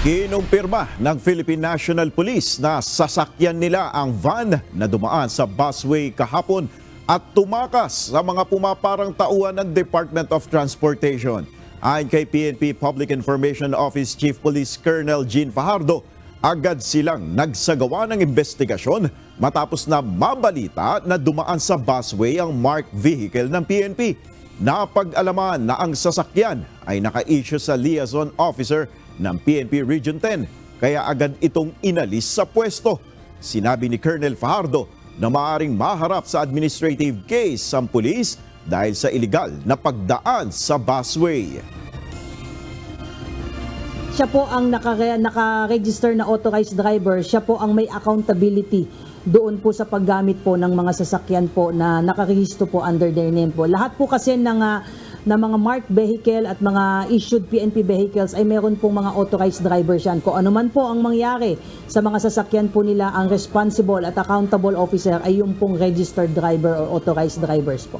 Kinumpirma ng Philippine National Police na sasakyan nila ang van na dumaan sa busway kahapon at tumakas sa mga pumaparang tauhan ng Department of Transportation. Ayon kay PNP Public Information Office Chief Police Colonel Jean Fajardo, agad silang nagsagawa ng investigasyon matapos na mabalita na dumaan sa busway ang marked vehicle ng PNP. Napag-alaman na ang sasakyan ay naka-issue sa liaison officer ng PNP Region 10, kaya agad itong inalis sa pwesto. Sinabi ni Colonel Fajardo na maaaring maharap sa administrative case ang pulis dahil sa iligal na pagdaan sa busway. Siya po ang naka-register na authorized driver, siya po ang may accountability doon po sa paggamit po ng mga sasakyan po na nakarehistro po under their name po. Lahat po kasi ng mga marked vehicle at mga issued PNP vehicles ay meron pong mga authorized drivers yan. Kung ano man po ang mangyari sa mga sasakyan po nila, ang responsible at accountable officer ay yung pong registered driver or authorized drivers po.